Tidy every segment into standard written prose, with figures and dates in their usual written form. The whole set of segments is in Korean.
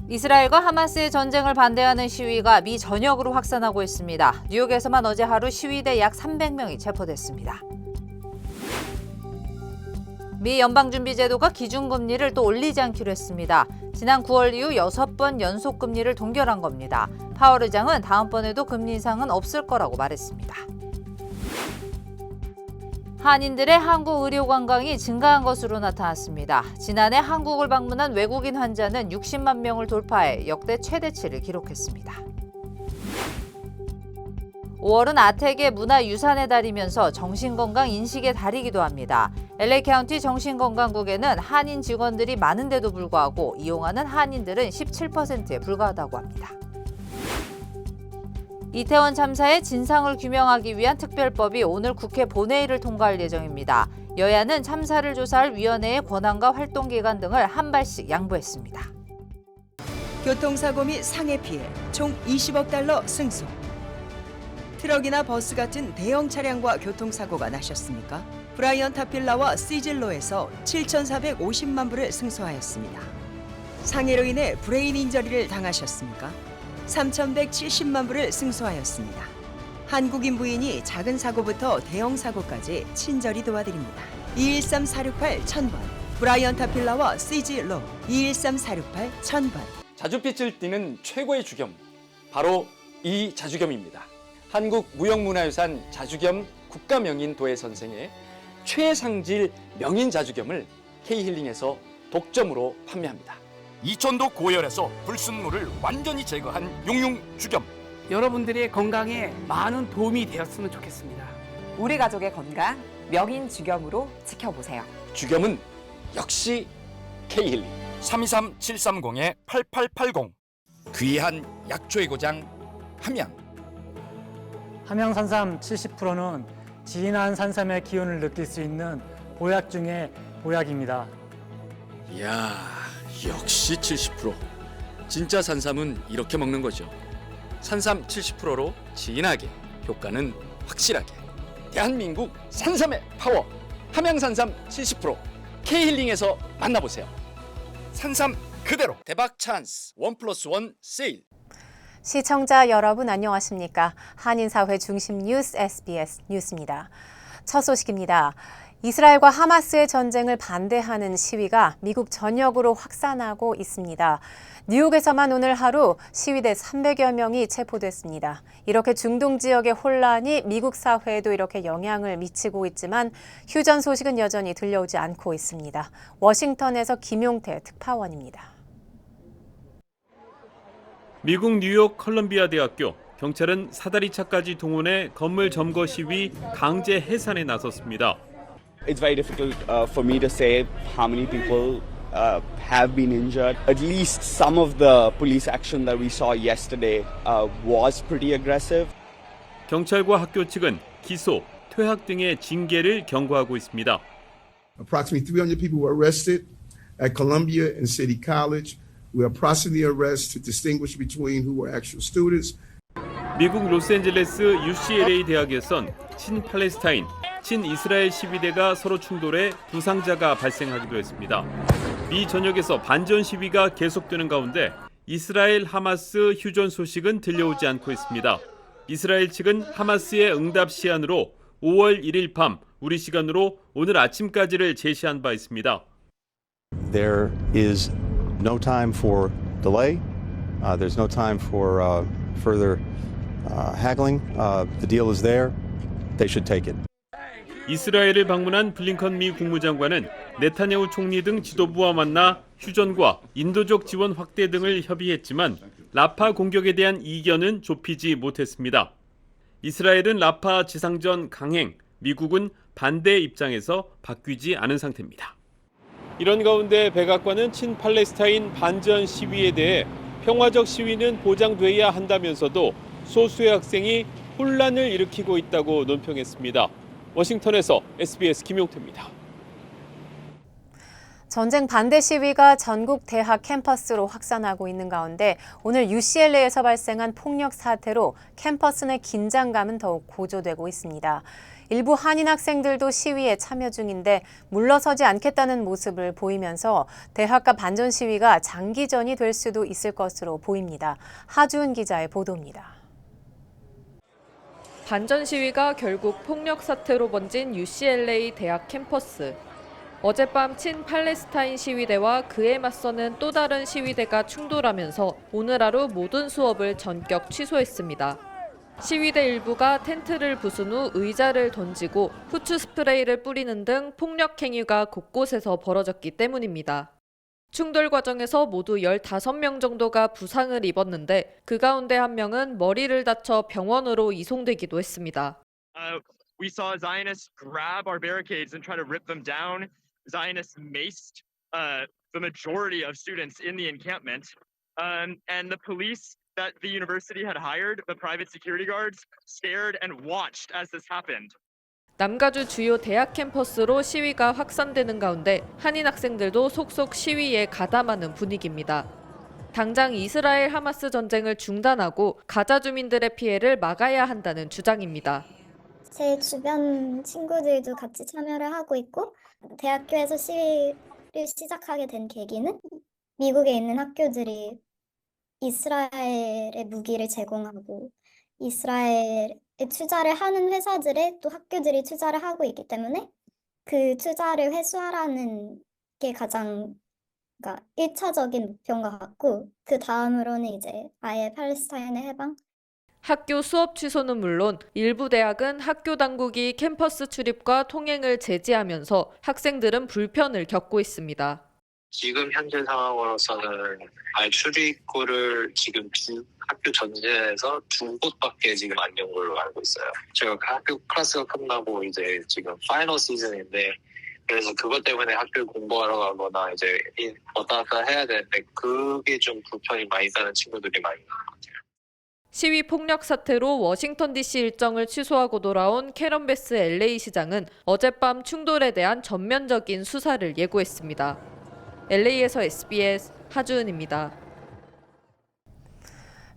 이스라엘과 하마스의 전쟁을 반대하는 시위가 미 전역으로 확산하고 있습니다. 뉴욕에서만 어제 하루 시위대 약 300명이 체포됐습니다. 미 연방준비제도가 기준금리를 또 올리지 않기로 했습니다. 지난 9월 이후 6번 연속 금리를 동결한 겁니다. 파월 의장은 다음번에도 금리 인상은 없을 거라고 말했습니다. 한인들의 한국 의료 관광이 증가한 것으로 나타났습니다. 지난해 한국을 방문한 외국인 환자는 60만 명을 돌파해 역대 최대치를 기록했습니다. 5월은 아텍의 문화유산의 달이면서 정신건강 인식의 달이기도 합니다. LA 카운티 정신건강국에는 한인 직원들이 많은데도 불구하고 이용하는 한인들은 17%에 불과하다고 합니다. 이태원 참사의 진상을 규명하기 위한 특별법이 오늘 국회 본회의를 통과할 예정입니다. 여야는 참사를 조사할 위원회의 권한과 활동기간 등을 한 발씩 양보했습니다. 교통사고 및 상해 피해 총 20억 달러 승소. 트럭이나 버스 같은 대형 차량과 교통사고가 나셨습니까? 브라이언 타필라와 시즐로에서 7,450만 불을 승소하였습니다. 상해로 인해 브레인 인저리를 당하셨습니까? 3,170만 불을 승소하였습니다. 한국인 부인이 작은 사고부터 대형 사고까지 친절히 도와드립니다. 213-468-1000번 브라이언 타필라와 시즐로 213-468-1000번. 자줏빛을 띠는 최고의 주겸, 바로 이 자주겸입니다. 한국무형문화유산 자주겸 국가명인 도예선생의 최상질 명인 자주겸을 K힐링에서 독점으로 판매합니다. 이천도 고열에서 불순물을 완전히 제거한 용융 주겸. 여러분들의 건강에 많은 도움이 되었으면 좋겠습니다. 우리 가족의 건강 명인 주겸으로 지켜보세요. 주겸은 역시 K힐링. 323-730-8880. 귀한 약초의 고장 함양. 함양 산삼 70%는 진한 산삼의 기운을 느낄 수 있는 보약 중에 보약입니다. 이야, 역시 70%. 진짜 산삼은 이렇게 먹는 거죠. 산삼 70%로 진하게, 효과는 확실하게. 대한민국 산삼의 파워. 함양산삼 70%. K힐링에서 만나보세요. 산삼 그대로. 대박 찬스 1+1 세일. 시청자 여러분 안녕하십니까? 한인사회 중심 뉴스 SBS 뉴스입니다. 첫 소식입니다. 이스라엘과 하마스의 전쟁을 반대하는 시위가 미국 전역으로 확산하고 있습니다. 뉴욕에서만 오늘 하루 시위대 300여 명이 체포됐습니다. 이렇게 중동 지역의 혼란이 미국 사회에도 이렇게 영향을 미치고 있지만 휴전 소식은 여전히 들려오지 않고 있습니다. 워싱턴에서 김용태 특파원입니다. 미국 뉴욕 컬럼비아 대학교 경찰은 사다리차까지 동원해 건물 점거 시위 강제 해산에 나섰습니다. It's very difficult for me to say how many people have been injured. At least some of the police action that we saw yesterday was pretty aggressive. 경찰과 학교 측은 기소, 퇴학 등의 징계를 경고하고 있습니다. Approximately 300 people were arrested at Columbia and City College. We are processing the arrests to distinguish between who were actual students. 미국 로스앤젤레스 UCLA 대학에선 친팔레스타인, 친이스라엘 시위대가 서로 충돌해 부상자가 발생하기도 했습니다. 미 전역에서 반전 시위가 계속되는 가운데 이스라엘 하마스 휴전 소식은 들려오지 않고 있습니다. 이스라엘 측은 하마스의 응답 시한으로 5월 1일 밤 우리 시간으로 오늘 아침까지를 제시한 바 있습니다. There is no time for delay. There's no time for further haggling. The deal is there. They should take it. 이스라엘을 방문한 블링컨 미 국무장관은 네타냐후 총리 등 지도부와 만나 휴전과 인도적 지원 확대 등을 협의했지만 라파 공격에 대한 이견은 좁히지 못했습니다. 이스라엘은 라파 지상전 강행, 미국은 반대 입장에서 바뀌지 않은 상태입니다. 이런 가운데 백악관은 친팔레스타인 반전 시위에 대해 평화적 시위는 보장돼야 한다면서도 소수의 학생이 혼란을 일으키고 있다고 논평했습니다. 워싱턴에서 SBS 김용태입니다. 전쟁 반대 시위가 전국 대학 캠퍼스로 확산하고 있는 가운데 오늘 UCLA에서 발생한 폭력 사태로 캠퍼스 내 긴장감은 더욱 고조되고 있습니다. 일부 한인 학생들도 시위에 참여 중인데 물러서지 않겠다는 모습을 보이면서 대학가 반전 시위가 장기전이 될 수도 있을 것으로 보입니다. 하주은 기자의 보도입니다. 반전 시위가 결국 폭력 사태로 번진 UCLA 대학 캠퍼스. 어젯밤 친팔레스타인 시위대와 그에 맞서는 또 다른 시위대가 충돌하면서 오늘 하루 모든 수업을 전격 취소했습니다. 시위대 일부가 텐트를 부순 후 의자를 던지고 후추 스프레이를 뿌리는 등 폭력 행위가 곳곳에서 벌어졌기 때문입니다. 충돌 과정에서 모두 15명 정도가 부상을 입었는데 그 가운데 한 명은 머리를 다쳐 병원으로 이송되기도 했습니다. We saw Zionists grab our barricades and try to rip them down. Zionists maced the majority of students in the encampment. And the police that the university had hired, the private security guards, stared and watched as this happened. 남가주 주요 대학 캠퍼스로 시위가 확산되는 가운데 한인 학생들도 속속 시위에 가담하는 분위기입니다. 당장 이스라엘 하마스 전쟁을 중단하고 가자 주민들의 피해를 막아야 한다는 주장입니다. 제 주변 친구들도 같이 참여를 하고 있고 대학교에서 시위를 시작하게 된 계기는 미국에 있는 학교들이 이스라엘의 무기를 제공하고 이스라엘에 투자를 하는 회사들에 또 학교들이 투자를 하고 있기 때문에 그 투자를 회수하라는 게 가장 그러니까 1차적인 목표인 것 같고 그 다음으로는 이제 아예 팔레스타인의 해방. 학교 수업 취소는 물론 일부 대학은 학교 당국이 캠퍼스 출입과 통행을 제지하면서 학생들은 불편을 겪고 있습니다. 지금 현재 상황으로서는 아예 출입구를 지금 학교 전체에서 2곳밖에 지금 안 연 걸로 알고 있어요. 제가 학교 클래스가 끝나고 이제 지금 파이널 시즌인데 그래서 그것 때문에 학교에 공부하러 가거나 이제 왔다 갔다 해야 되는데 그게 좀 불편이 많이 있다는 친구들이 많이 있는 것 같아요. 시위 폭력 사태로 워싱턴 DC 일정을 취소하고 돌아온 캐런 베스 LA 시장은 어젯밤 충돌에 대한 전면적인 수사를 예고했습니다. LA에서 SBS 하주은입니다.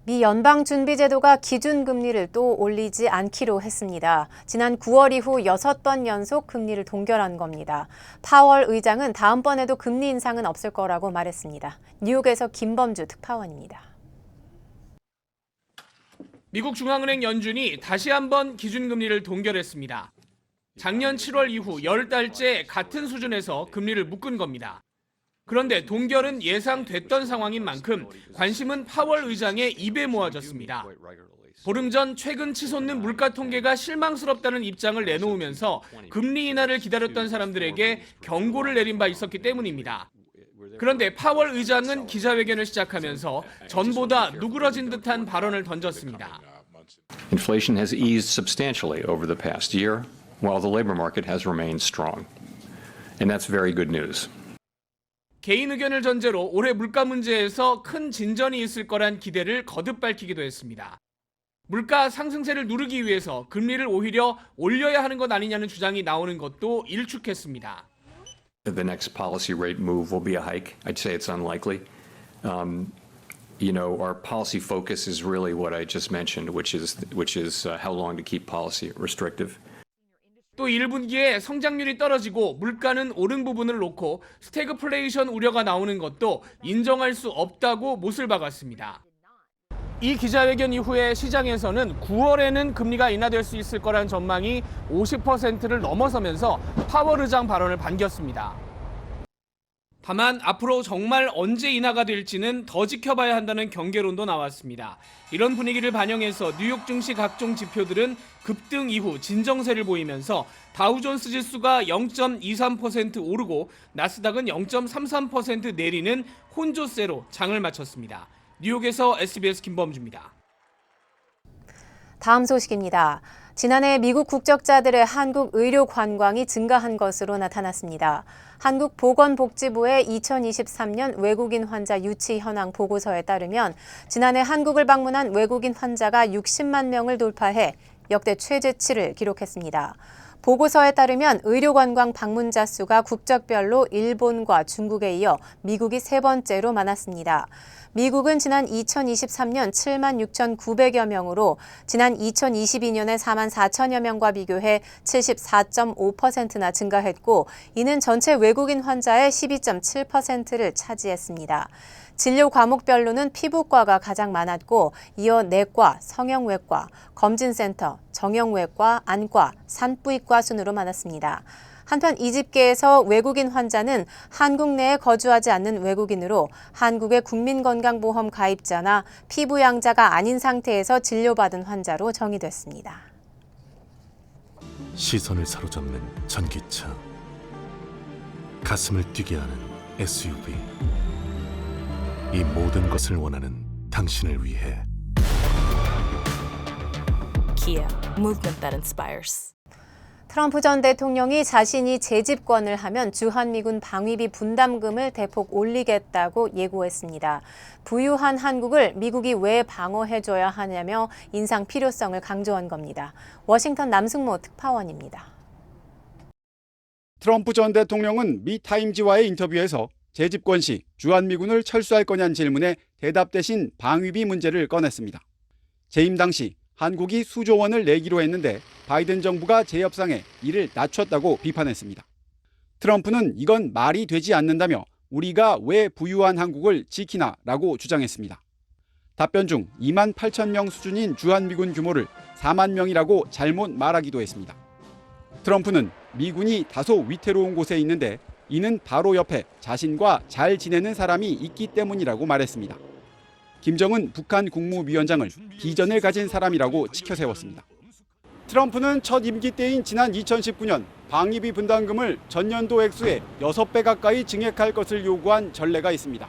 미 연방준비제도가 기준금리를 또 올리지 않기로 했습니다. 지난 9월 이후 6번 연속 금리를 동결한 겁니다. 파월 의장은 다음번에도 금리 인상은 없을 거라고 말했습니다. 뉴욕에서 김범주 특파원입니다. 미국 중앙은행 연준이 다시 한번 기준금리를 동결했습니다. 작년 7월 이후 10달째 같은 수준에서 금리를 묶은 겁니다. 그런데 동결은 예상됐던 상황인 만큼 관심은 파월 의장의 입에 모아졌습니다. 보름 전 최근 치솟는 물가 통계가 실망스럽다는 입장을 내놓으면서 금리 인하를 기다렸던 사람들에게 경고를 내린 바 있었기 때문입니다. 그런데 파월 의장은 기자회견을 시작하면서 전보다 누그러진 듯한 발언을 던졌습니다. Inflation has eased substantially over the past year, while the labor market has remained strong. And that's very good news. 개인 의견을 전제로 올해 물가 문제에서 큰 진전이 있을 거란 기대를 거듭 밝히기도 했습니다. 물가 상승세를 누르기 위해서 금리를 오히려 올려야 하는 것 아니냐는 주장이 나오는 것도 일축했습니다. The next policy rate move will be a hike. I'd say it's unlikely. Our policy focus is really what I just mentioned, which is how long to keep policy restrictive. 또 1분기에 성장률이 떨어지고 물가는 오른 부분을 놓고 스태그플레이션 우려가 나오는 것도 인정할 수 없다고 못을 박았습니다. 이 기자회견 이후에 시장에서는 9월에는 금리가 인하될 수 있을 거란 전망이 50%를 넘어서면서 파월 의장 발언을 반겼습니다. 다만 앞으로 정말 언제 인하가 될지는 더 지켜봐야 한다는 경계론도 나왔습니다. 이런 분위기를 반영해서 뉴욕 증시 각종 지표들은 급등 이후 진정세를 보이면서 다우존스 지수가 0.23% 오르고 나스닥은 0.33% 내리는 혼조세로 장을 마쳤습니다. 뉴욕에서 SBS 김범주입니다. 다음 소식입니다. 지난해 미국 국적자들의 한국 의료 관광이 증가한 것으로 나타났습니다. 한국보건복지부의 2023년 외국인 환자 유치 현황 보고서에 따르면 지난해 한국을 방문한 외국인 환자가 60만 명을 돌파해 역대 최저치를 기록했습니다. 보고서에 따르면 의료관광 방문자 수가 국적별로 일본과 중국에 이어 미국이 3번째로 많았습니다. 미국은 지난 2023년 7만 6,900여 명으로 지난 2022년의 4만 4천여 명과 비교해 74.5%나 증가했고, 이는 전체 외국인 환자의 12.7%를 차지했습니다. 진료 과목별로는 피부과가 가장 많았고, 이어 내과, 성형외과, 검진센터, 정형외과, 안과, 산부인과 순으로 많았습니다. 한편 이 집계에서 외국인 환자는 한국 내에 거주하지 않는 외국인으로 한국의 국민건강보험 가입자나 피부양자가 아닌 상태에서 진료받은 환자로 정의됐습니다. 시선을 사로잡는 전기차, 가슴을 뛰게 하는 SUV, 이 모든 것을 원하는 당신을 위해 Kia, movement that inspires. 트럼프 전 대통령이 자신이 재집권을 하면 주한미군 방위비 분담금을 대폭 올리겠다고 예고했습니다. 부유한 한국을 미국이 왜 방어해줘야 하냐며 인상 필요성을 강조한 겁니다. 워싱턴 남승모 특파원입니다. 트럼프 전 대통령은 미 타임지와의 인터뷰에서 재집권 시 주한미군을 철수할 거냐는 질문에 대답 대신 방위비 문제를 꺼냈습니다. 재임 당시 한국이 수조 원을 내기로 했는데 바이든 정부가 재협상에 이를 낮췄다고 비판했습니다. 트럼프는 이건 말이 되지 않는다며 우리가 왜 부유한 한국을 지키나라고 주장했습니다. 답변 중 2만 8천 명 수준인 주한미군 규모를 4만 명이라고 잘못 말하기도 했습니다. 트럼프는 미군이 다소 위태로운 곳에 있는데 이는 바로 옆에 자신과 잘 지내는 사람이 있기 때문이라고 말했습니다. 김정은 북한 국무위원장을 비전을 가진 사람이라고 치켜세웠습니다. 트럼프는 첫 임기 때인 지난 2019년 방위비 분담금을 전년도 액수의 6배 가까이 증액할 것을 요구한 전례가 있습니다.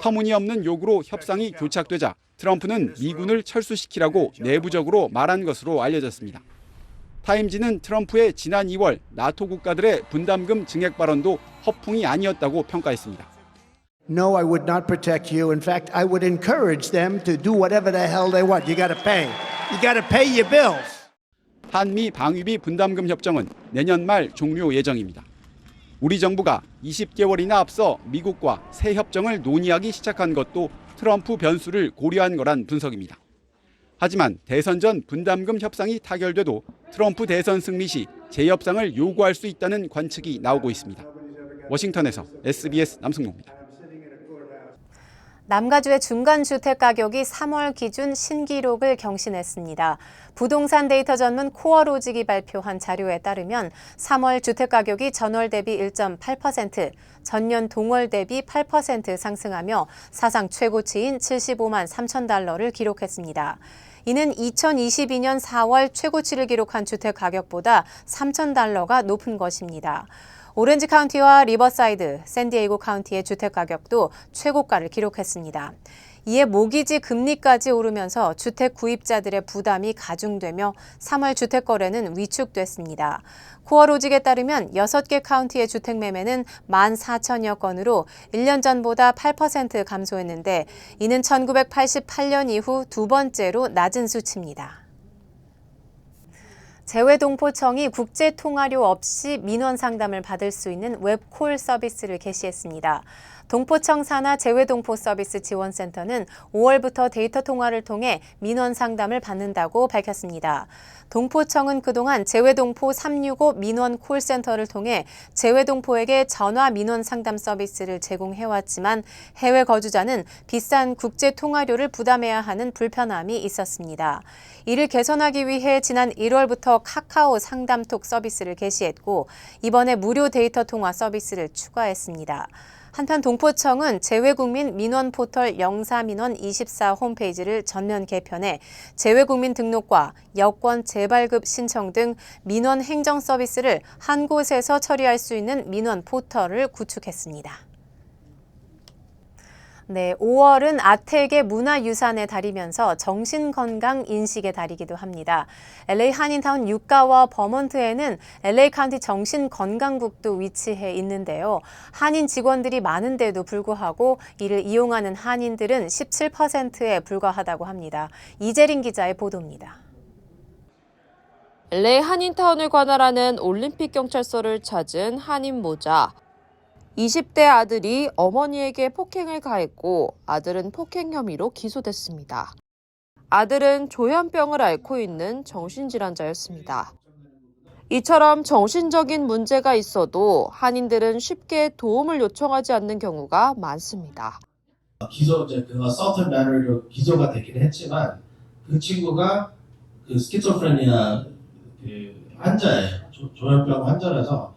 터무니없는 요구로 협상이 교착되자 트럼프는 미군을 철수시키라고 내부적으로 말한 것으로 알려졌습니다. 타임지는 트럼프의 지난 2월 나토 국가들의 분담금 증액 발언도 허풍이 아니었다고 평가했습니다. No, I would not protect you. In fact, I would encourage them to do whatever the hell they want. You got to pay. You got to pay your bills. 한미 방위비 분담금 협정은 내년 말 종료 예정입니다. 우리 정부가 20개월이나 앞서 미국과 새 협정을 논의하기 시작한 것도 트럼프 변수를 고려한 거란 분석입니다. 하지만 대선 전 분담금 협상이 타결돼도 트럼프 대선 승리 시 재협상을 요구할 수 있다는 관측이 나오고 있습니다. 워싱턴에서 SBS 남승모입니다. 남가주의 중간주택 가격이 3월 기준 신기록을 경신했습니다. 부동산 데이터 전문 코어로직이 발표한 자료에 따르면 3월 주택가격이 전월 대비 1.8%, 전년 동월 대비 8% 상승하며 사상 최고치인 75만 3천 달러를 기록했습니다. 이는 2022년 4월 최고치를 기록한 주택 가격보다 3천 달러가 높은 것입니다. 오렌지 카운티와 리버사이드, 샌디에이고 카운티의 주택 가격도 최고가를 기록했습니다. 이에 모기지 금리까지 오르면서 주택 구입자들의 부담이 가중되며 3월 주택 거래는 위축됐습니다. 코어로직에 따르면 6개 카운티의 주택 매매는 14,000여 건으로 1년 전보다 8% 감소했는데 이는 1988년 이후 두 번째로 낮은 수치입니다. 재외동포청이 국제통화료 없이 민원 상담을 받을 수 있는 웹콜 서비스를 개시했습니다. 동포청 산하 재외동포 서비스 지원센터는 5월부터 데이터 통화를 통해 민원 상담을 받는다고 밝혔습니다. 동포청은 그동안 재외동포 365 민원 콜센터를 통해 재외동포에게 전화 민원 상담 서비스를 제공해왔지만 해외 거주자는 비싼 국제통화료를 부담해야 하는 불편함이 있었습니다. 이를 개선하기 위해 지난 1월부터 카카오 상담톡 서비스를 개시했고 이번에 무료 데이터 통화 서비스를 추가했습니다. 한편 동포청은 재외국민 민원 포털 영사민원24 홈페이지를 전면 개편해 재외국민 등록과 여권 재발급 신청 등 민원 행정 서비스를 한 곳에서 처리할 수 있는 민원 포털을 구축했습니다. 네, 5월은 아태계 문화유산의 달이면서 정신건강 인식의 달이기도 합니다. LA 한인타운 유가와 버몬트에는 LA 카운티 정신건강국도 위치해 있는데요. 한인 직원들이 많은데도 불구하고 이를 이용하는 한인들은 17%에 불과하다고 합니다. 이재린 기자의 보도입니다. LA 한인타운을 관할하는 올림픽 경찰서를 찾은 한인 모자. 20대 아들이 어머니에게 폭행을 가했고 아들은 폭행 혐의로 기소됐습니다. 아들은 조현병을 앓고 있는 정신질환자였습니다. 이처럼 정신적인 문제가 있어도 한인들은 쉽게 도움을 요청하지 않는 경우가 많습니다. 그가 서튼 매너로 기소가 되긴 했지만 그 친구가 그 스키조프레니아 환자예요. 조현병 환자라서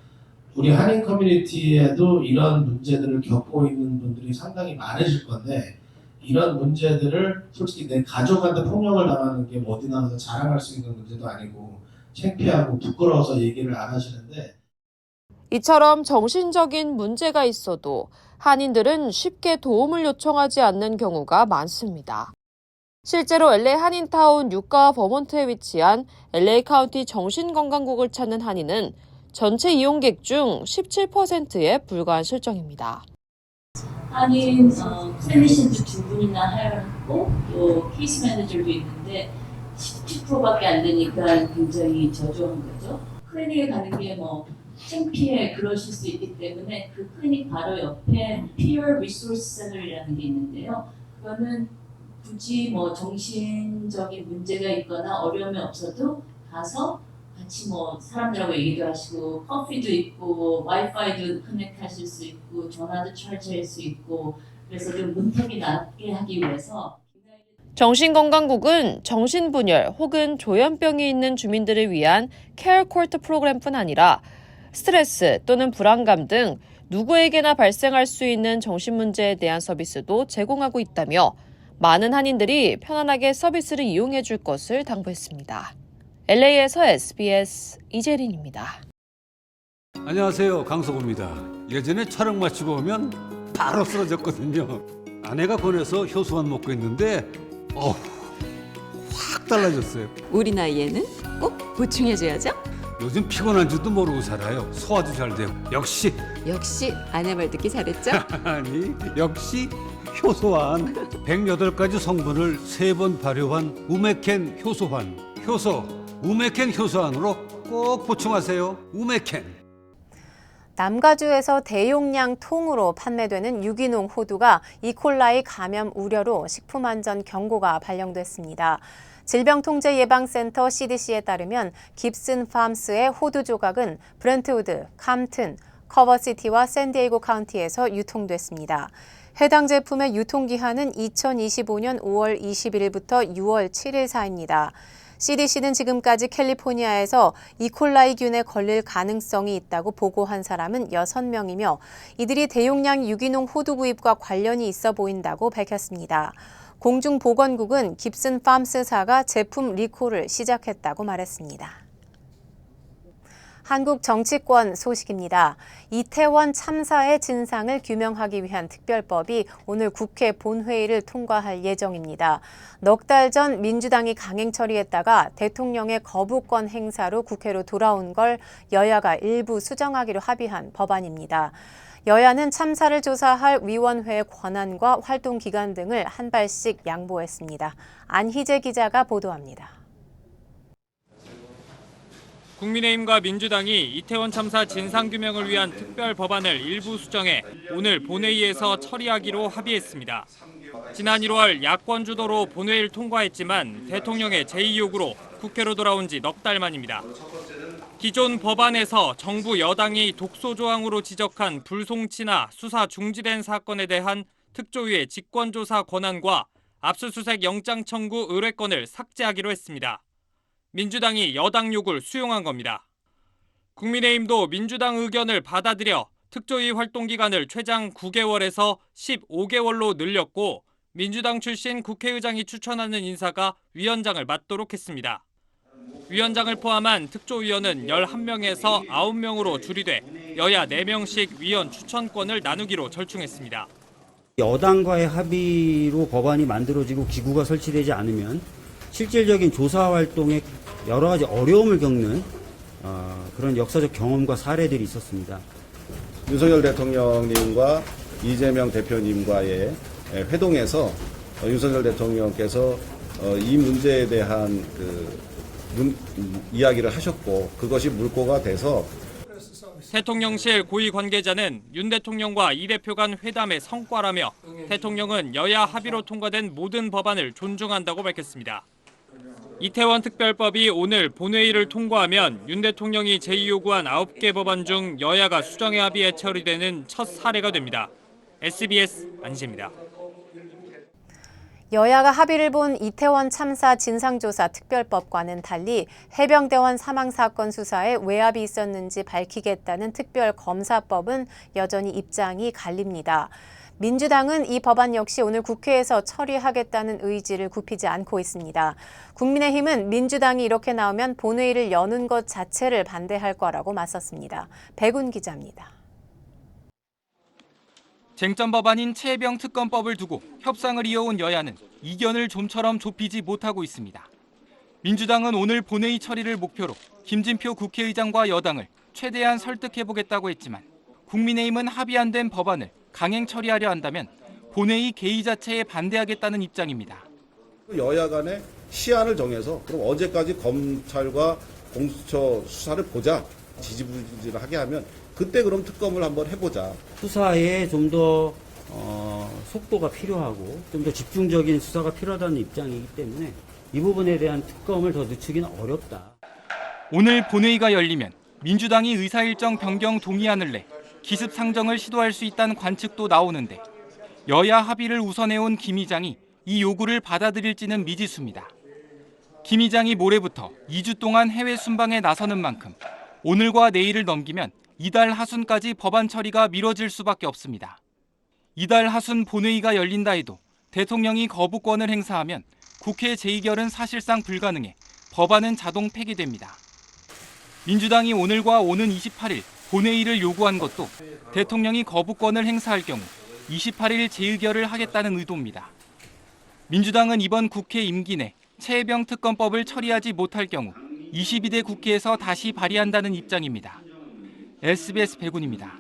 우리 한인 커뮤니티에도 이런 문제들을 겪고 있는 분들이 상당히 많으실 건데 이런 문제들을 솔직히 내 가족한테 폭력을 당하는 게 어디 나가서 자랑할 수 있는 문제도 아니고 창피하고 부끄러워서 얘기를 안 하시는데 이처럼 정신적인 문제가 있어도 한인들은 쉽게 도움을 요청하지 않는 경우가 많습니다. 실제로 LA 한인타운 유가 버몬트에 위치한 LA 카운티 정신건강국을 찾는 한인은 전체 이용객 중 17%에 불과한 실정입니다. 한인 클리니션도 2분이나 하고 또 케이스 매니저도 있는데 10%밖에 안 되니까 굉장히 저조한 거죠. 클리닉에 가는 게 뭐 창피해 그러실 수 있기 때문에 그 클리닉 바로 옆에 Peer Resource Center이라는 게 있는데요. 그거는 굳이 뭐 정신적인 문제가 있거나 어려움이 없어도 가서 같이 뭐 사람들하고 얘기도 하시고 커피도 있고 와이파이도 커넥하실 수 있고 전화도 charge할 수 있고 그래서 좀 문턱이 낮게 하기 위해서 정신건강국은 정신분열 혹은 조현병이 있는 주민들을 위한 케어 코트 프로그램뿐 아니라 스트레스 또는 불안감 등 누구에게나 발생할 수 있는 정신문제에 대한 서비스도 제공하고 있다며 많은 한인들이 편안하게 서비스를 이용해 줄 것을 당부했습니다. LA에서 SBS 이재린입니다. 안녕하세요. 강석호입니다. 예전에 촬영 마치고 오면 바로 쓰러졌거든요. 아내가 권해서 효소만 먹고 있는데 확 달라졌어요. 우리 나이에는 꼭 보충해줘야죠. 요즘 피곤한지도 모르고 살아요. 소화도 잘 되고. 역시 아내 말 듣기 잘했죠? 아니 역시 효소환. 108가지 성분을 3번 발효한 우메켄 효소환. 효소 우메켄 효소환으로 꼭 보충하세요. 우메켄. 남가주에서 대용량 통으로 판매되는 유기농 호두가 이콜라이 감염 우려로 식품안전 경고가 발령됐습니다. 질병통제예방센터 CDC에 따르면 깁슨 팜스의 호두 조각은 브렌트우드, 캄튼, 커버시티와 샌디에이고 카운티에서 유통됐습니다. 해당 제품의 유통기한은 2025년 5월 21일부터 6월 7일 사이입니다. CDC는 지금까지 캘리포니아에서 이콜라이균에 걸릴 가능성이 있다고 보고한 사람은 6명이며 이들이 대용량 유기농 호두 구입과 관련이 있어 보인다고 밝혔습니다. 공중보건국은 깁슨 팜스사가 제품 리콜을 시작했다고 말했습니다. 한국 정치권 소식입니다. 이태원 참사의 진상을 규명하기 위한 특별법이 오늘 국회 본회의를 통과할 예정입니다. 넉 달 전 민주당이 강행 처리했다가 대통령의 거부권 행사로 국회로 돌아온 걸 여야가 일부 수정하기로 합의한 법안입니다. 여야는 참사를 조사할 위원회의 권한과 활동 기간 등을 한 발씩 양보했습니다. 안희재 기자가 보도합니다. 국민의힘과 민주당이 이태원 참사 진상규명을 위한 특별 법안을 일부 수정해 오늘 본회의에서 처리하기로 합의했습니다. 지난 1월 야권 주도로 본회의를 통과했지만 대통령의 제의 요구로 국회로 돌아온 지 넉 달 만입니다. 기존 법안에서 정부 여당이 독소 조항으로 지적한 불송치나 수사 중지된 사건에 대한 특조위의 직권조사 권한과 압수수색 영장 청구 의뢰권을 삭제하기로 했습니다. 민주당이 여당 요구를 수용한 겁니다. 국민의힘도 민주당 의견을 받아들여 특조위 활동 기간을 최장 9개월에서 15개월로 늘렸고 민주당 출신 국회의장이 추천하는 인사가 위원장을 맡도록 했습니다. 위원장을 포함한 특조위원은 11명에서 9명으로 줄이돼 여야 4명씩 위원 추천권을 나누기로 절충했습니다. 여당과의 합의로 법안이 만들어지고 기구가 설치되지 않으면 실질적인 조사 활동에 여러 가지 어려움을 겪는 그런 역사적 경험과 사례들이 있었습니다. 윤석열 대통령님과 이재명 대표님과의 회동에서 윤석열 대통령께서 이 문제에 대한 이야기를 하셨고 그것이 물꼬가 돼서 대통령실 고위 관계자는 윤 대통령과 이 대표 간 회담의 성과라며 대통령은 여야 합의로 통과된 모든 법안을 존중한다고 밝혔습니다. 이태원 특별법이 오늘 본회의를 통과하면 윤 대통령이 제의요구한 9개 법안 중 여야가 수정에 합의해 처리되는 첫 사례가 됩니다. SBS 안시입니다. 여야가 합의를 본 이태원 참사 진상조사 특별법과는 달리 해병대원 사망 사건 수사에 외압이 있었는지 밝히겠다는 특별검사법은 여전히 입장이 갈립니다. 민주당은 이 법안 역시 오늘 국회에서 처리하겠다는 의지를 굽히지 않고 있습니다. 국민의힘은 민주당이 이렇게 나오면 본회의를 여는 것 자체를 반대할 거라고 맞섰습니다. 백운 기자입니다. 쟁점 법안인 최혜병 특검법을 두고 협상을 이어온 여야는 이견을 좀처럼 좁히지 못하고 있습니다. 민주당은 오늘 본회의 처리를 목표로 김진표 국회의장과 여당을 최대한 설득해보겠다고 했지만 국민의힘은 합의 안 된 법안을 강행 처리하려 한다면 본회의 개의 자체에 반대하겠다는 입장입니다. 여야 간에 시한을 정해서 그럼 어제까지 검찰과 공수처 수사를 보자 지지부진하게 하면 그때 그럼 특검을 한번 해보자. 수사에 좀 더 속도가 필요하고 좀 더 집중적인 수사가 필요하다는 입장이기 때문에 이 부분에 대한 특검을 더 늦추기는 어렵다. 오늘 본회의가 열리면 민주당이 의사일정 변경 동의안을 내 기습 상정을 시도할 수 있다는 관측도 나오는데 여야 합의를 우선해온 김 의장이 이 요구를 받아들일지는 미지수입니다. 김 의장이 모레부터 2주 동안 해외 순방에 나서는 만큼 오늘과 내일을 넘기면 이달 하순까지 법안 처리가 미뤄질 수밖에 없습니다. 이달 하순 본회의가 열린다 해도 대통령이 거부권을 행사하면 국회 재의결은 사실상 불가능해 법안은 자동 폐기됩니다. 민주당이 오늘과 오는 28일 본회의를 요구한 것도 대통령이 거부권을 행사할 경우 28일 재의결을 하겠다는 의도입니다. 민주당은 이번 국회 임기 내 최혜병 특검법을 처리하지 못할 경우 22대 국회에서 다시 발의한다는 입장입니다. SBS 백운입니다.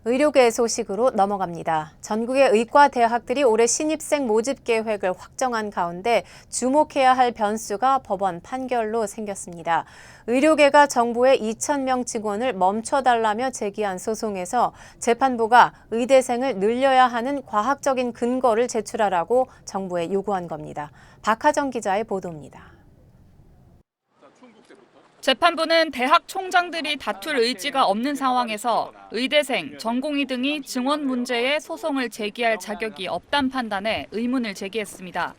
의료계 소식으로 넘어갑니다. 전국의 의과대학들이 올해 신입생 모집 계획을 확정한 가운데 주목해야 할 변수가 법원 판결로 생겼습니다. 의료계가 정부의 2,000명 증원을 멈춰달라며 제기한 소송에서 재판부가 의대생을 늘려야 하는 과학적인 근거를 제출하라고 정부에 요구한 겁니다. 박하정 기자의 보도입니다. 재판부는 대학 총장들이 다툴 의지가 없는 상황에서 의대생, 전공의 등이 증원 문제에 소송을 제기할 자격이 없다는 판단에 의문을 제기했습니다.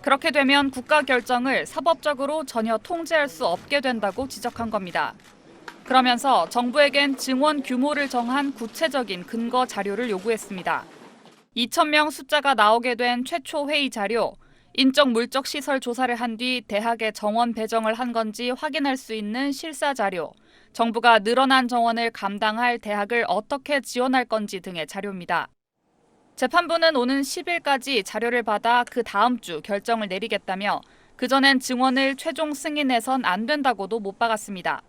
그렇게 되면 국가 결정을 사법적으로 전혀 통제할 수 없게 된다고 지적한 겁니다. 그러면서 정부에겐 증원 규모를 정한 구체적인 근거 자료를 요구했습니다. 2,000명 숫자가 나오게 된 최초 회의 자료, 인적 물적 시설 조사를 한 뒤 대학에 정원 배정을 한 건지 확인할 수 있는 실사 자료, 정부가 늘어난 정원을 감당할 대학을 어떻게 지원할 건지 등의 자료입니다. 재판부는 오는 10일까지 자료를 받아 그 다음 주 결정을 내리겠다며 그전엔 증원을 최종 승인해선 안 된다고도 못 박았습니다.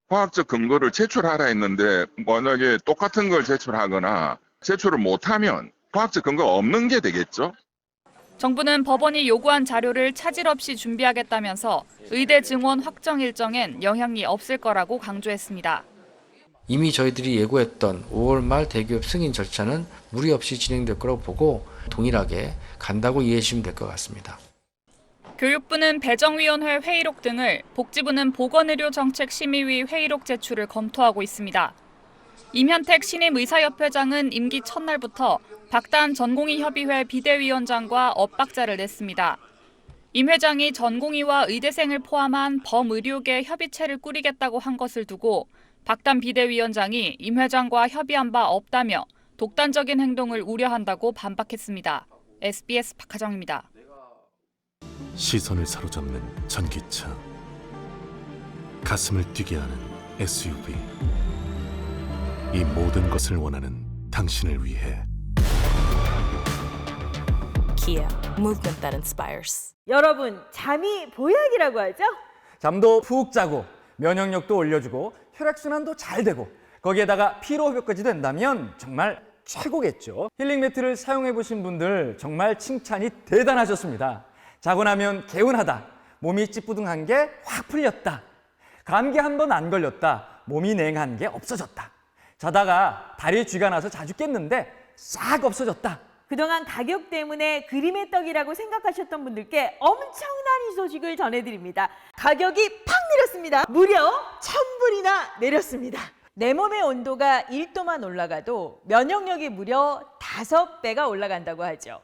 과학적 근거를 제출하라 했는데 만약에 똑같은 걸 제출하거나 제출을 못하면 과학적 근거가 없는 게 되겠죠? 정부는 법원이 요구한 자료를 차질 없이 준비하겠다면서 의대 증원 확정 일정엔 영향이 없을 거라고 강조했습니다. 이미 저희들이 예고했던 5월 말 대기업 승인 절차는 무리 없이 진행될 거라고 보고 동일하게 간다고 이해해 주시면 될 것 같습니다. 교육부는 배정위원회 회의록 등을, 복지부는 보건의료정책심의위 회의록 제출을 검토하고 있습니다. 임현택 신임의사협회장은 임기 첫날부터 박단 전공의협의회 비대위원장과 엇박자를 냈습니다. 임 회장이 전공의와 의대생을 포함한 범의료계 협의체를 꾸리겠다고 한 것을 두고 박단 비대위원장이 임 회장과 협의한 바 없다며 독단적인 행동을 우려한다고 반박했습니다. SBS 박하정입니다. 시선을 사로잡는 전기차, 가슴을 뛰게 하는 SUV. 이 모든 것을 원하는 당신을 위해 Kia, movement that inspires. 여러분, 잠이 보약이라고 하죠? 잠도 푹 자고 면역력도 올려주고 혈액순환도 잘 되고 거기에다가 피로회복까지 된다면 정말 최고겠죠. 힐링 매트를 사용해보신 분들 정말 칭찬이 대단하셨습니다. 자고 나면 개운하다, 몸이 찌뿌둥한 게 확 풀렸다. 감기 한 번 안 걸렸다. 몸이 냉한 게 없어졌다. 자다가 다리에 쥐가 나서 자주 깼는데 싹 없어졌다. 그동안 가격 때문에 그림의 떡이라고 생각하셨던 분들께 엄청난 이 소식을 전해드립니다. 가격이 팍 내렸습니다. 무려 1000불이나 내렸습니다. 내 몸의 온도가 1도만 올라가도 면역력이 무려 5배가 올라간다고 하죠.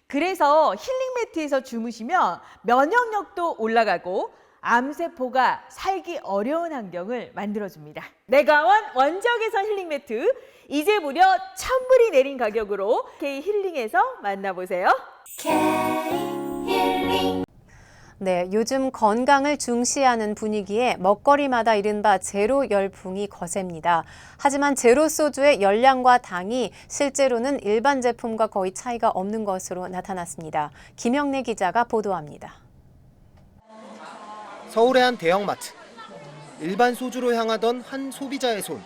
그래서 힐링 매트에서 주무시면 면역력도 올라가고 암세포가 살기 어려운 환경을 만들어줍니다. 메가원 원적외선 힐링 매트, 이제 무려 1000불이 내린 가격으로 K힐링에서 만나보세요. K힐링. 네, 요즘 건강을 중시하는 분위기에 먹거리마다 이른바 제로 열풍이 거셉니다. 하지만 제로 소주의 열량과 당이 실제로는 일반 제품과 거의 차이가 없는 것으로 나타났습니다. 김영래 기자가 보도합니다. 서울의 한 대형마트. 일반 소주로 향하던 한 소비자의 손.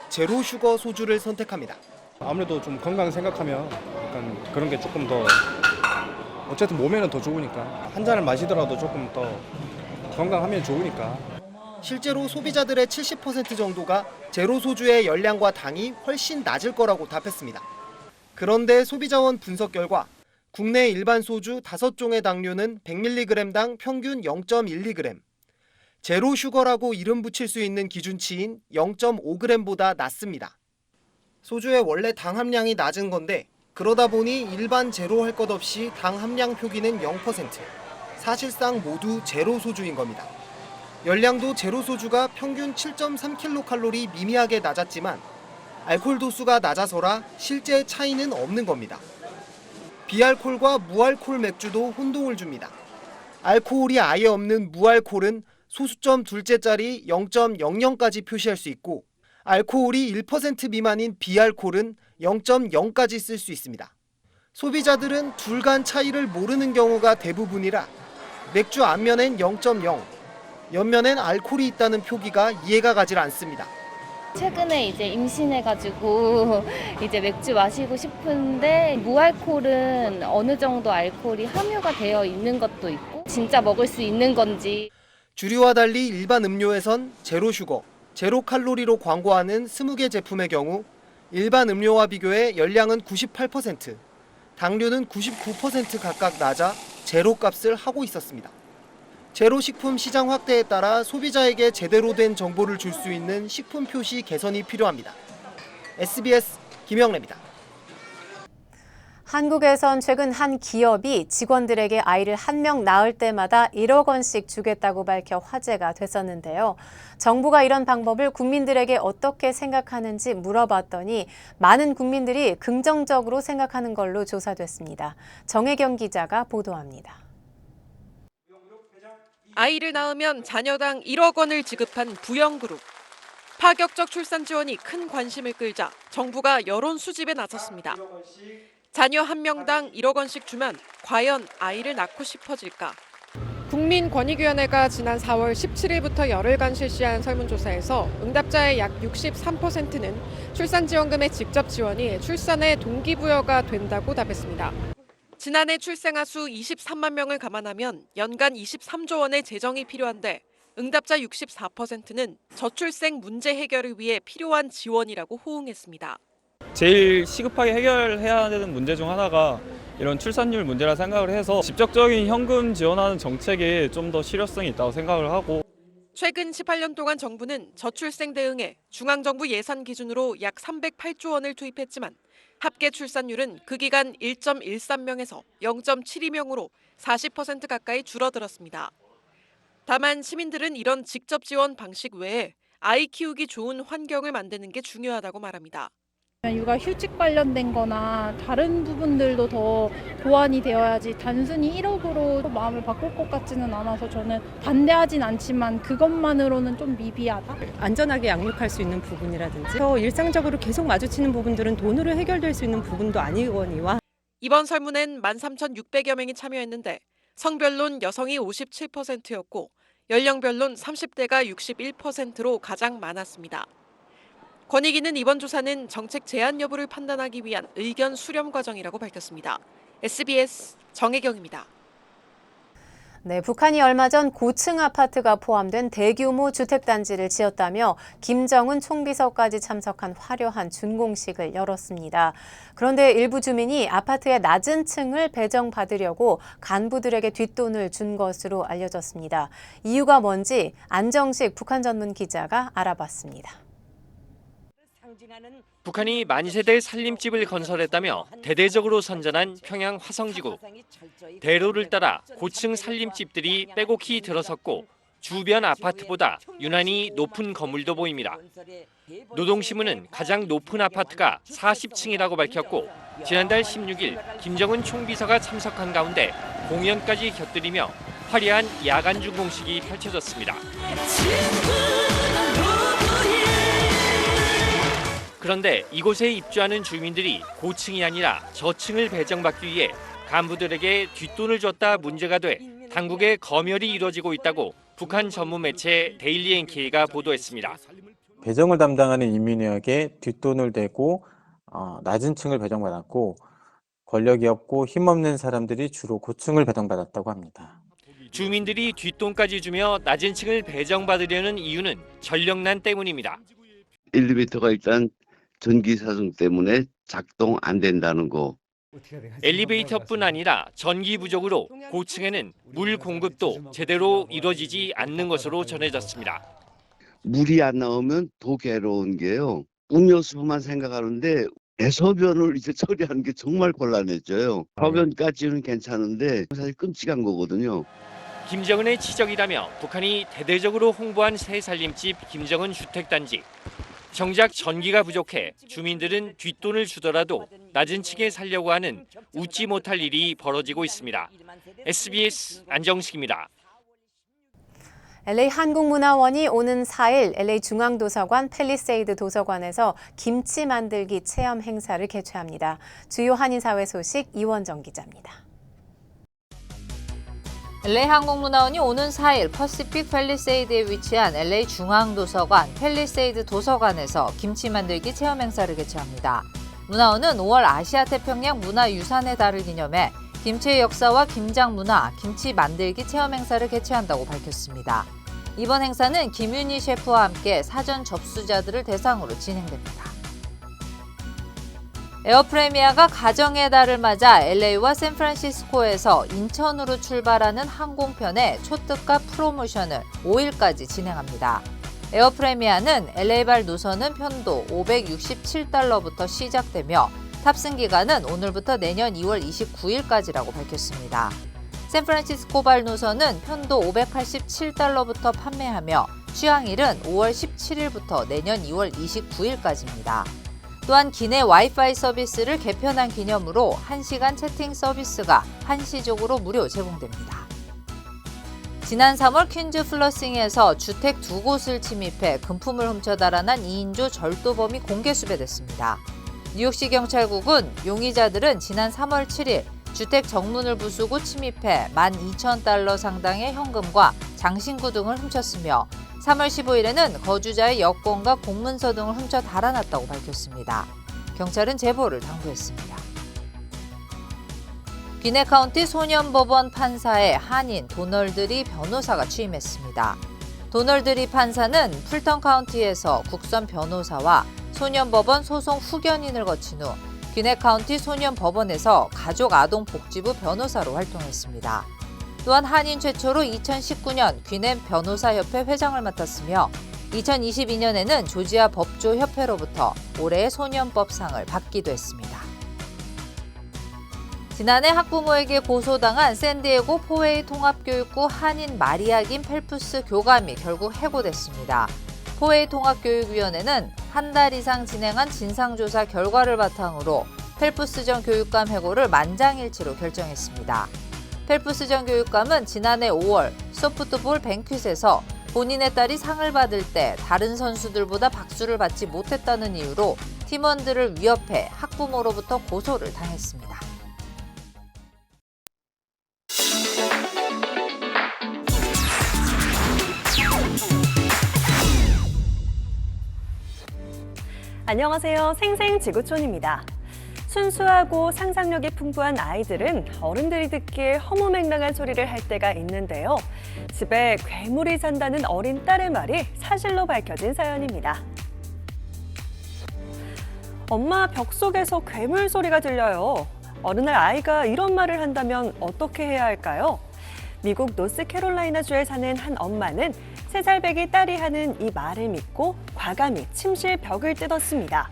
제로 슈거 소주를 선택합니다. 아무래도 좀 건강 생각하면 약간 그런 게 조금 더 어쨌든 몸에는 더 좋으니까 한 잔을 마시더라도 조금 더 건강하면 좋으니까. 실제로 소비자들의 70% 정도가 제로 소주의 열량과 당이 훨씬 낮을 거라고 답했습니다. 그런데 소비자원 분석 결과 국내 일반 소주 5종의 당류는 100mg당 평균 0.12g, 제로 슈거라고 이름 붙일 수 있는 기준치인 0.5g보다 낮습니다. 소주의 원래 당 함량이 낮은 건데 그러다 보니 일반 제로 할 것 없이 당 함량 표기는 0%, 사실상 모두 제로 소주인 겁니다. 열량도 제로 소주가 평균 7.3kcal 미미하게 낮았지만 알코올 도수가 낮아서라 실제 차이는 없는 겁니다. 비알콜과 무알콜 맥주도 혼동을 줍니다. 알코올이 아예 없는 무알콜은 소수점 둘째짜리 0.00까지 표시할 수 있고 알코올이 1% 미만인 비알콜은 0.0까지 쓸 수 있습니다. 소비자들은 둘 간 차이를 모르는 경우가 대부분이라 맥주 앞면엔 0.0, 옆면엔 알코올이 있다는 표기가 이해가 가질 않습니다. 최근에 이제 임신해가지고 이제 맥주 마시고 싶은데 무알콜은 어느 정도 알코올이 함유가 되어 있는 것도 있고 진짜 먹을 수 있는 건지. 주류와 달리 일반 음료에선 제로 슈거, 제로 칼로리로 광고하는 20개 제품의 경우 일반 음료와 비교해 열량은 98%, 당류는 99% 각각 낮아 제로 값을 하고 있었습니다. 제로 식품 시장 확대에 따라 소비자에게 제대로 된 정보를 줄 수 있는 식품 표시 개선이 필요합니다. SBS 김영래입니다. 한국에선 최근 한 기업이 직원들에게 아이를 한 명 낳을 때마다 1억 원씩 주겠다고 밝혀 화제가 됐었는데요. 정부가 이런 방법을 국민들에게 어떻게 생각하는지 물어봤더니 많은 국민들이 긍정적으로 생각하는 걸로 조사됐습니다. 정혜경 기자가 보도합니다. 아이를 낳으면 자녀당 1억 원을 지급한 부영그룹. 파격적 출산 지원이 큰 관심을 끌자 정부가 여론 수집에 나섰습니다. 자녀 한 명당 1억 원씩 주면 과연 아이를 낳고 싶어질까? 국민권익위원회가 지난 4월 17일부터 열흘간 실시한 설문조사에서 응답자의 약 63%는 출산지원금의 직접 지원이 출산의 동기부여가 된다고 답했습니다. 지난해 출생아 수 23만 명을 감안하면 연간 23조 원의 재정이 필요한데 응답자 64%는 저출생 문제 해결을 위해 필요한 지원이라고 호응했습니다. 제일 시급하게 해결해야 되는 문제 중 하나가 이런 출산율 문제라 생각을 해서 직접적인 현금 지원하는 정책이 좀 더 실효성이 있다고 생각을 하고 최근 18년 동안 정부는 저출생 대응에 중앙정부 예산 기준으로 약 308조 원을 투입했지만 합계 출산율은 그 기간 1.13명에서 0.72명으로 40% 가까이 줄어들었습니다. 다만 시민들은 이런 직접 지원 방식 외에 아이 키우기 좋은 환경을 만드는 게 중요하다고 말합니다. 육아휴직 관련된 거나 다른 부분들도 더 보완이 되어야지 단순히 1억으로 마음을 바꿀 것 같지는 않아서 저는 반대하진 않지만 그것만으로는 좀 미비하다. 안전하게 양육할 수 있는 부분이라든지 일상적으로 계속 마주치는 부분들은 돈으로 해결될 수 있는 부분도 아니거니와. 이번 설문엔 13,600여 명이 참여했는데 성별론 여성이 57%였고 연령별론 30대가 61%로 가장 많았습니다. 권익위는 이번 조사는 정책 제안 여부를 판단하기 위한 의견 수렴 과정이라고 밝혔습니다. SBS 정혜경입니다. 네, 북한이 얼마 전 고층 아파트가 포함된 대규모 주택단지를 지었다며 김정은 총비서까지 참석한 화려한 준공식을 열었습니다. 그런데 일부 주민이 아파트의 낮은 층을 배정받으려고 간부들에게 뒷돈을 준 것으로 알려졌습니다. 이유가 뭔지 안정식 북한 전문 기자가 알아봤습니다. 북한이 만세대 살림집을 건설했다며 대대적으로 선전한 평양 화성지구. 대로를 따라 고층 살림집들이 빼곡히 들어섰고 주변 아파트보다 유난히 높은 건물도 보입니다. 노동신문은 가장 높은 아파트가 40층이라고 밝혔고 지난달 16일 김정은 총비서가 참석한 가운데 공연까지 곁들이며 화려한 야간 준공식이 펼쳐졌습니다. 그런데 이곳에 입주하는 주민들이 고층이 아니라 저층을 배정받기 위해 간부들에게 뒷돈을 줬다 문제가 돼 당국의 검열이 이루어지고 있다고 북한 전문 매체 데일리 NK가 보도했습니다. 배정을 담당하는 인민위에게 뒷돈을 대고 낮은 층을 배정받았고 권력이 없고 힘없는 사람들이 주로 고층을 배정받았다고 합니다. 주민들이 뒷돈까지 주며 낮은 층을 배정받으려는 이유는 전력난 때문입니다. 엘리베이터가 일단 전기 사정 때문에 작동 안 된다는 거. 엘리베이터뿐 아니라 전기 부족으로 고층에는 물 공급도 제대로 이루어지지 않는 것으로 전해졌습니다. 물이 안 나오면 더 괴로운 게요. 음료수만 생각하는데 대소변을 이제 처리하는 게 정말 곤란해져요. 소변까지는 괜찮은데 사실 끔찍한 거거든요. 김정은의 지적이라며 북한이 대대적으로 홍보한 새 살림집 김정은 주택단지. 정작 전기가 부족해 주민들은 뒷돈을 주더라도 낮은 층에 살려고 하는 웃지 못할 일이 벌어지고 있습니다. SBS 안정식입니다. LA 한국문화원이 오는 4일 LA 중앙도서관 팰리세이드 도서관에서 김치 만들기 체험 행사를 개최합니다. 주요 한인사회 소식 이원정 기자입니다. LA 한국문화원이 오는 4일 퍼시픽 팰리세이드에 위치한 LA 중앙도서관 팰리세이드 도서관에서 김치 만들기 체험 행사를 개최합니다. 문화원은 5월 아시아태평양 문화유산의 달을 기념해 김치의 역사와 김장 문화, 김치 만들기 체험 행사를 개최한다고 밝혔습니다. 이번 행사는 김윤희 셰프와 함께 사전 접수자들을 대상으로 진행됩니다. 에어프레미아가 가정의 달을 맞아 LA와 샌프란시스코에서 인천으로 출발하는 항공편의 초특가 프로모션을 5일까지 진행합니다. 에어프레미아는 LA발 노선은 편도 $567부터 시작되며 탑승 기간은 오늘부터 내년 2월 29일까지라고 밝혔습니다. 샌프란시스코발 노선은 편도 $587부터 판매하며 취항일은 5월 17일부터 내년 2월 29일까지입니다. 또한 기내 와이파이 서비스를 개편한 기념으로 1시간 채팅 서비스가 한시적으로 무료 제공됩니다. 지난 3월 퀸즈 플러싱에서 주택 2곳을 침입해 금품을 훔쳐 달아난 2인조 절도범이 공개 수배됐습니다. 뉴욕시 경찰국은 용의자들은 지난 3월 7일 주택 정문을 부수고 침입해 $12,000 상당의 현금과 장신구 등을 훔쳤으며 3월 15일에는 거주자의 여권과 공문서 등을 훔쳐 달아났다고 밝혔습니다. 경찰은 제보를 당부했습니다. 귀네카운티 소년법원 판사의 한인 도널드 리 변호사가 취임했습니다. 도널드 리 판사는 풀턴 카운티에서 국선 변호사와 소년법원 소송 후견인을 거친 후 귀네카운티 소년법원에서 가족아동복지부 변호사로 활동했습니다. 또한 한인 최초로 2019년 귀넨 변호사협회 회장을 맡았으며 2022년에는 조지아 법조협회로부터 올해의 소년법상을 받기도 했습니다. 지난해 학부모에게 고소당한 샌디에고 포웨이 통합교육구 한인 마리아김 펠프스 교감이 결국 해고됐습니다. 포웨이 통합교육위원회는 한 달 이상 진행한 진상조사 결과를 바탕으로 펠프스 전 교육감 해고를 만장일치로 결정했습니다. 펠프스 전 교육감은 지난해 5월 소프트볼 뱅퀴트에서 본인의 딸이 상을 받을 때 다른 선수들보다 박수를 받지 못했다는 이유로 팀원들을 위협해 학부모로부터 고소를 당했습니다. 안녕하세요. 생생지구촌입니다. 순수하고 상상력이 풍부한 아이들은 어른들이 듣기에 허무맹랑한 소리를 할 때가 있는데요. 집에 괴물이 산다는 어린 딸의 말이 사실로 밝혀진 사연입니다. 엄마, 벽 속에서 괴물 소리가 들려요. 어느 날 아이가 이런 말을 한다면 어떻게 해야 할까요? 미국 노스캐롤라이나주에 사는 한 엄마는 3살 배기 딸이 하는 이 말을 믿고 과감히 침실 벽을 뜯었습니다.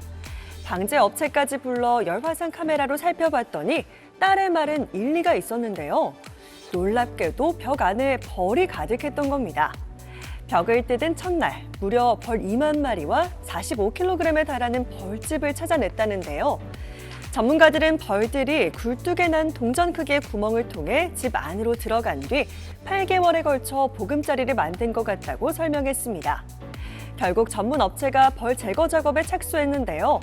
방제 업체까지 불러 열화상 카메라로 살펴봤더니 딸의 말은 일리가 있었는데요. 놀랍게도 벽 안에 벌이 가득했던 겁니다. 벽을 뜯은 첫날 무려 벌 2만 마리와 45kg에 달하는 벌집을 찾아냈다는데요. 전문가들은 벌들이 굴뚝에 난 동전 크기의 구멍을 통해 집 안으로 들어간 뒤 8개월에 걸쳐 보금자리를 만든 것 같다고 설명했습니다. 결국 전문 업체가 벌 제거 작업에 착수했는데요.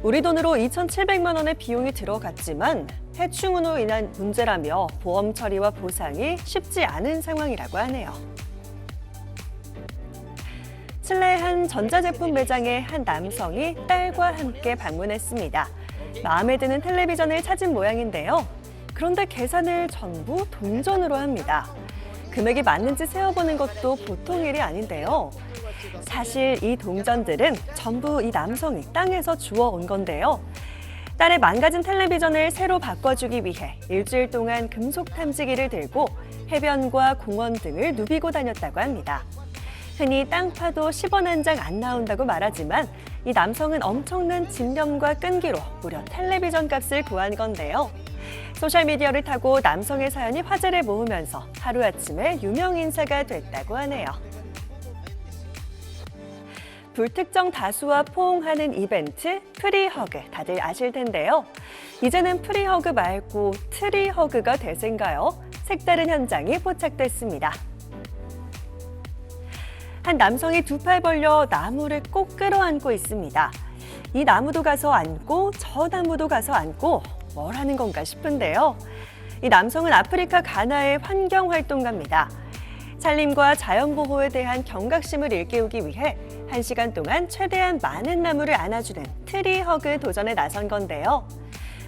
우리 돈으로 2,700만 원의 비용이 들어갔지만 해충으로 인한 문제라며 보험 처리와 보상이 쉽지 않은 상황이라고 하네요. 칠레의 한 전자제품 매장에 한 남성이 딸과 함께 방문했습니다. 마음에 드는 텔레비전을 찾은 모양인데요. 그런데 계산을 전부 동전으로 합니다. 금액이 맞는지 세어보는 것도 보통 일이 아닌데요. 사실 이 동전들은 전부 이 남성이 땅에서 주워온 건데요. 딸의 망가진 텔레비전을 새로 바꿔주기 위해 일주일 동안 금속 탐지기를 들고 해변과 공원 등을 누비고 다녔다고 합니다. 흔히 땅 파도 10원 한 장 안 나온다고 말하지만 이 남성은 엄청난 집념과 끈기로 무려 텔레비전 값을 구한 건데요. 소셜미디어를 타고 남성의 사연이 화제를 모으면서 하루아침에 유명 인사가 됐다고 하네요. 불특정 다수와 포옹하는 이벤트 프리허그 다들 아실 텐데요. 이제는 프리허그 말고 트리허그가 대세인가요? 색다른 현장이 포착됐습니다. 한 남성이 두 팔 벌려 나무를 꼭 끌어안고 있습니다. 이 나무도 가서 안고 저 나무도 가서 안고 뭘 하는 건가 싶은데요. 이 남성은 아프리카 가나의 환경활동가입니다. 산림과 자연보호에 대한 경각심을 일깨우기 위해 1시간 동안 최대한 많은 나무를 안아주는 트리허그 도전에 나선 건데요.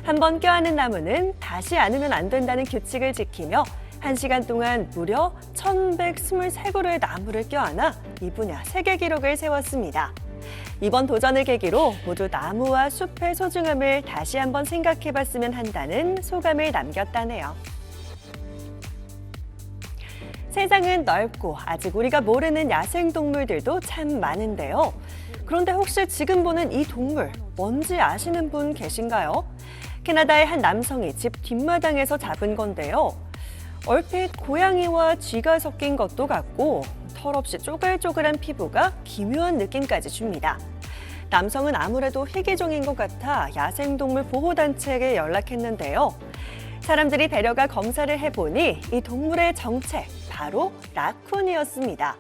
한번 껴안은 나무는 다시 안으면 안 된다는 규칙을 지키며 1시간 동안 무려 1,123그루의 나무를 껴안아 이 분야 세계 기록을 세웠습니다. 이번 도전을 계기로 모두 나무와 숲의 소중함을 다시 한번 생각해봤으면 한다는 소감을 남겼다네요. 세상은 넓고 아직 우리가 모르는 야생동물들도 참 많은데요. 그런데 혹시 지금 보는 이 동물 뭔지 아시는 분 계신가요? 캐나다의 한 남성이 집 뒷마당에서 잡은 건데요. 얼핏 고양이와 쥐가 섞인 것도 같고 털없이 쪼글쪼글한 피부가 기묘한 느낌까지 줍니다. 남성은 아무래도 희귀종인 것 같아 야생동물 보호단체에 연락했는데요. 사람들이 데려가 검사를 해보니 이 동물의 정체, 바로 라쿤이었습니다.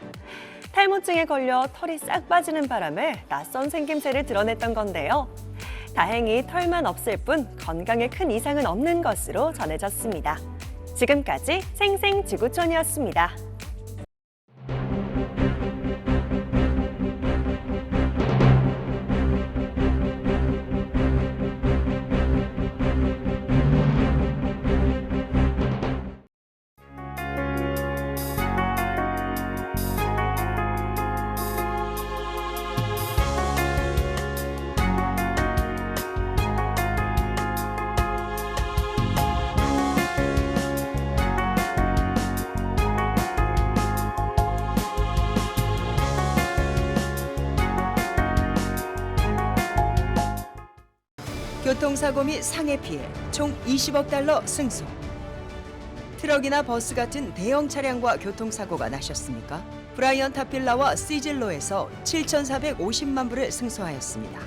탈모증에 걸려 털이 싹 빠지는 바람에 낯선 생김새를 드러냈던 건데요. 다행히 털만 없을 뿐 건강에 큰 이상은 없는 것으로 전해졌습니다. 지금까지 생생지구촌이었습니다. 교통사고 및 상해 피해 총 20억 달러 승소. 트럭이나 버스 같은 대형 차량과 교통사고가 나셨습니까? 브라이언 타필라와 시즐로에서 7,450만 불을 승소하였습니다.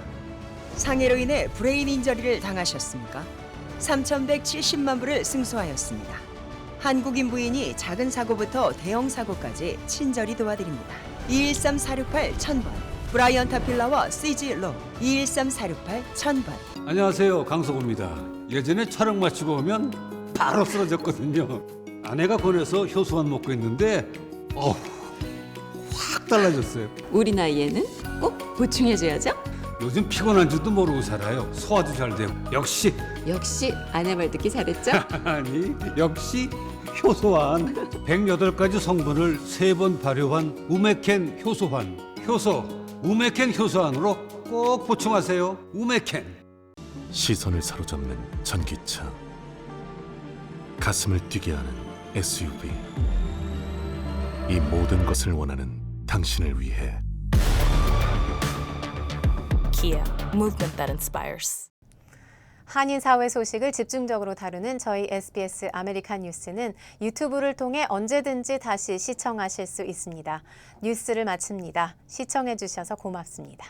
상해로 인해 브레인 인저리를 당하셨습니까? 3,170만 불을 승소하였습니다. 한국인 부인이 작은 사고부터 대형 사고까지 친절히 도와드립니다. 213-468-1000번 브라이언 타필라와 시즐로 213-468-1000번. 안녕하세요, 강석호입니다. 예전에 촬영 마치고 오면 바로 쓰러졌거든요. 아내가 권해서 효소만 먹고 있는데 확 달라졌어요. 우리 나이에는 꼭 보충해줘야죠. 요즘 피곤한 줄도 모르고 살아요. 소화도 잘 되고. 역시 아내 말 듣기 잘했죠? 아니 역시 효소환. 108가지 성분을 3번 발효한 우메켄 효소환. 효소 우메켄 효소환으로 꼭 보충하세요. 우메켄. 시선을 사로잡는 전기차, 가슴을 뛰게 하는 SUV. 이 모든 것을 원하는 당신을 위해 Kia, movement that inspires. 한인 사회 소식을 집중적으로 다루는 저희 SBS 아메리칸 뉴스는 유튜브를 통해 언제든지 다시 시청하실 수 있습니다. 뉴스를 마칩니다. 시청해 주셔서 고맙습니다.